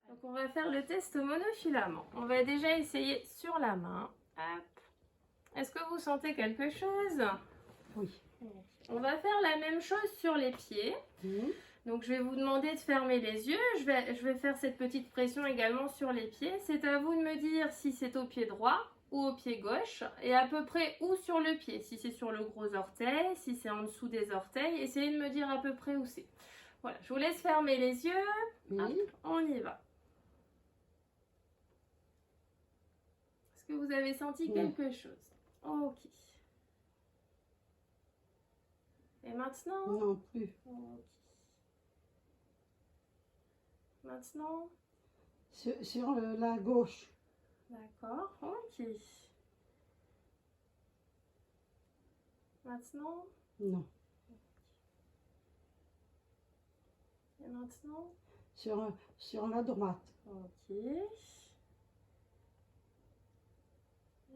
Donc on va faire le test monofilament. On va déjà essayer sur la main. Hop. Est-ce que vous sentez quelque chose? Oui. On va faire la même chose sur les pieds. Donc je vais vous demander de fermer les yeux. Je vais faire cette petite pression également sur les pieds. C'est à vous de me dire si c'est au pied droit ou au pied gauche et à peu près où sur le pied. Si c'est sur le gros orteil, si c'est en dessous des orteils, essayez de me dire à peu près où c'est. Voilà, je vous laisse fermer les yeux. Oui. Hop, on y va. Est-ce que vous avez senti quelque chose? Ok. Et maintenant? Non plus. Ok. Maintenant? Sur la gauche. D'accord, ok. Maintenant? Non. Et maintenant? Sur la droite. Ok. Et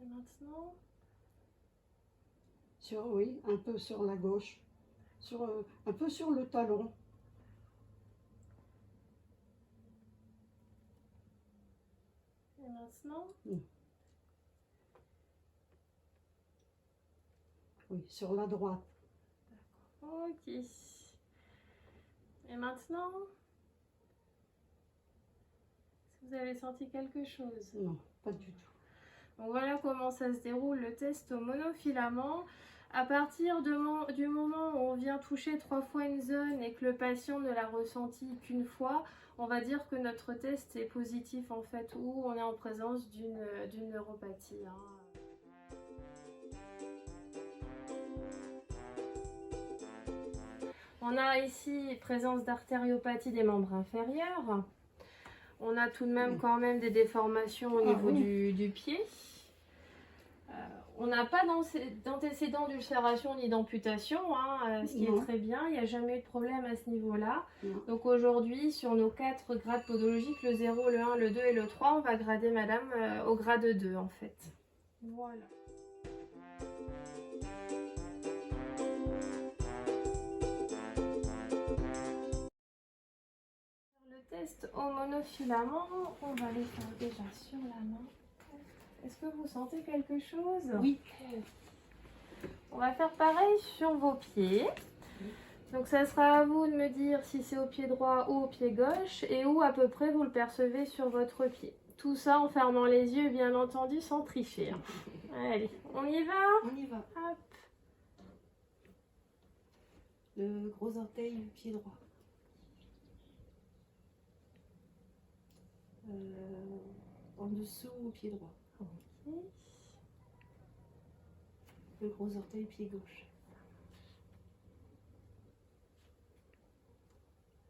maintenant? Oui, un peu sur la gauche. Un peu sur le talon. Et maintenant? Oui, sur la droite. D'accord, ok. Et maintenant? Est-ce que vous avez senti quelque chose? Non, pas du tout. Donc voilà comment ça se déroule le test au monofilament. À partir du moment où on vient toucher 3 fois une zone et que le patient ne l'a ressenti qu'une fois, on va dire que notre test est positif en fait, ou on est en présence d'une neuropathie. On a ici présence d'artériopathie des membres inférieurs. On a tout de même quand même des déformations au niveau du pied. On n'a pas d'antécédent d'ulcération ni d'amputation, ce qui est très bien. Il n'y a jamais eu de problème à ce niveau-là. Donc aujourd'hui, sur nos 4 grades podologiques, le 0, le 1, le 2 et le 3, on va grader madame au grade 2 en fait. Voilà. Le test au monofilament, on va le faire déjà sur la main. Est-ce que vous sentez quelque chose? Oui. On va faire pareil sur vos pieds. Donc ça sera à vous de me dire si c'est au pied droit ou au pied gauche et où à peu près vous le percevez sur votre pied. Tout ça en fermant les yeux, bien entendu, sans tricher. Allez, on y va? On y va. Hop. Le gros orteil du pied droit. En dessous au pied droit. Ok. Le gros orteil pied gauche.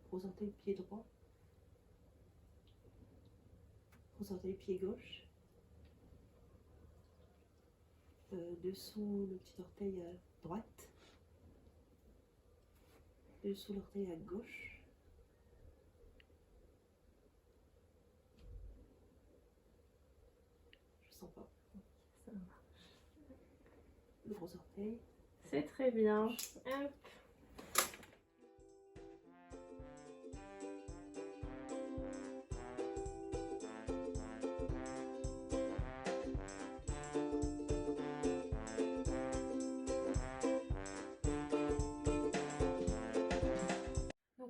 Gros orteil pied droit. Gros orteil pied gauche. Dessous le petit orteil à droite. Dessous l'orteil à gauche. Je sens pas. Ça marche. Le gros orteil. C'est très bien. Hop.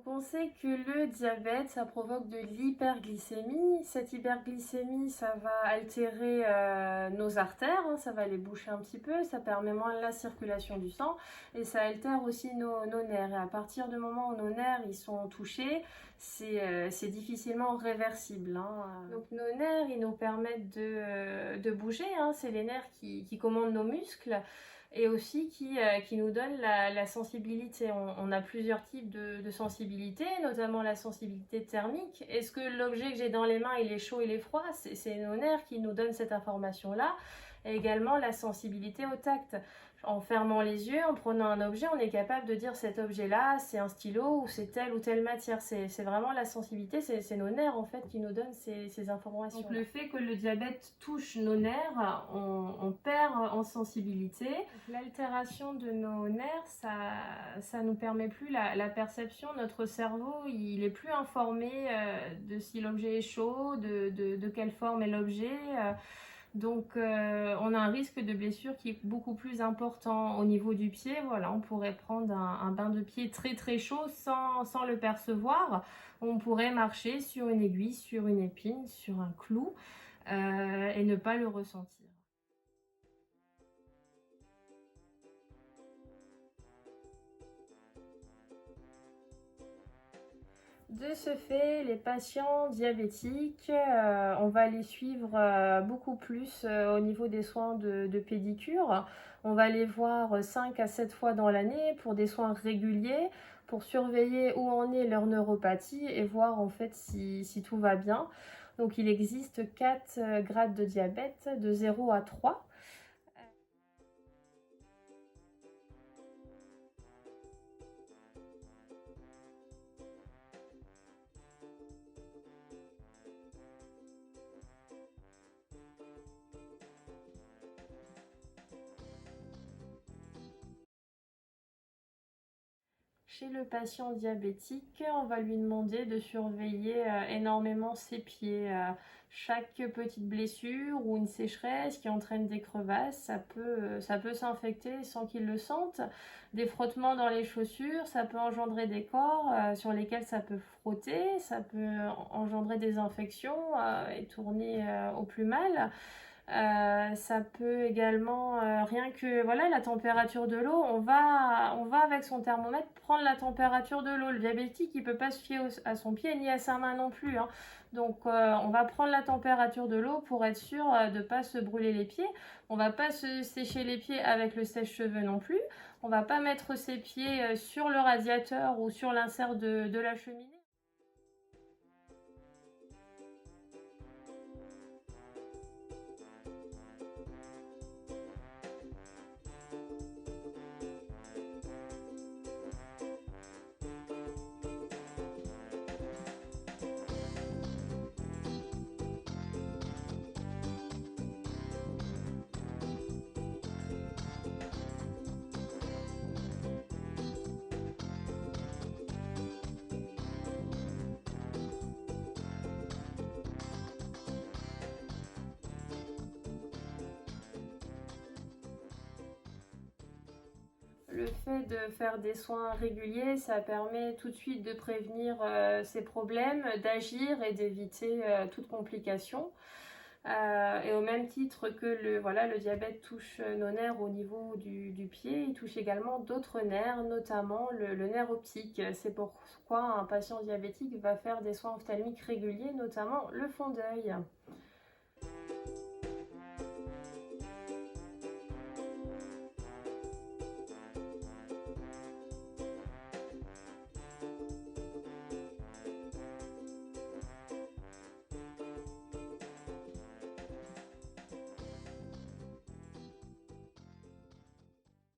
On sait que le diabète, ça provoque de l'hyperglycémie. Cette hyperglycémie, ça va altérer nos artères, ça va les boucher un petit peu, ça permet moins la circulation du sang et ça altère aussi nos nerfs. Et à partir du moment où nos nerfs ils sont touchés, c'est difficilement réversible. Donc nos nerfs, ils nous permettent de bouger, c'est les nerfs qui commandent nos muscles. Et aussi qui nous donne la sensibilité. On a plusieurs types de sensibilité, notamment la sensibilité thermique. Est-ce que l'objet que j'ai dans les mains, il est chaud, il est froid? C'est nos nerfs qui nous donnent cette information-là. et également la sensibilité au tact. En fermant les yeux, en prenant un objet, on est capable de dire cet objet-là, c'est un stylo ou c'est telle ou telle matière. C'est vraiment la sensibilité, c'est nos nerfs en fait qui nous donnent ces informations. Donc le fait que le diabète touche nos nerfs, on perd en sensibilité. L'altération de nos nerfs, ça nous permet plus la perception. Notre cerveau, il est plus informé de si l'objet est chaud, de quelle forme est l'objet. Donc on a un risque de blessure qui est beaucoup plus important au niveau du pied. Voilà, on pourrait prendre un bain de pied très très chaud sans le percevoir. On pourrait marcher sur une aiguille, sur une épine, sur un clou et ne pas le ressentir. De ce fait, les patients diabétiques, on va les suivre beaucoup plus au niveau des soins de pédicure. On va les voir 5 à 7 fois dans l'année pour des soins réguliers, pour surveiller où en est leur neuropathie et voir en fait si tout va bien. Donc il existe 4 grades de diabète, de 0 à 3. Chez le patient diabétique, on va lui demander de surveiller énormément ses pieds. Chaque petite blessure ou une sécheresse qui entraîne des crevasses, ça peut s'infecter sans qu'il le sente. Des frottements dans les chaussures, ça peut engendrer des corps sur lesquels ça peut frotter, ça peut engendrer des infections et tourner au plus mal. Ça peut également, rien que voilà, la température de l'eau, on va avec son thermomètre prendre la température de l'eau. Le diabétique, il peut pas se fier à son pied ni à sa main non plus, hein. Donc on va prendre la température de l'eau pour être sûr de pas se brûler les pieds. On va pas se sécher les pieds avec le sèche-cheveux non plus. On va pas mettre ses pieds sur le radiateur ou sur l'insert de la cheminée. Le fait de faire des soins réguliers, ça permet tout de suite de prévenir ces problèmes, d'agir et d'éviter toute complication. Et au même titre que le diabète touche nos nerfs au niveau du pied, il touche également d'autres nerfs, notamment le nerf optique. C'est pourquoi un patient diabétique va faire des soins ophtalmiques réguliers, notamment le fond d'œil.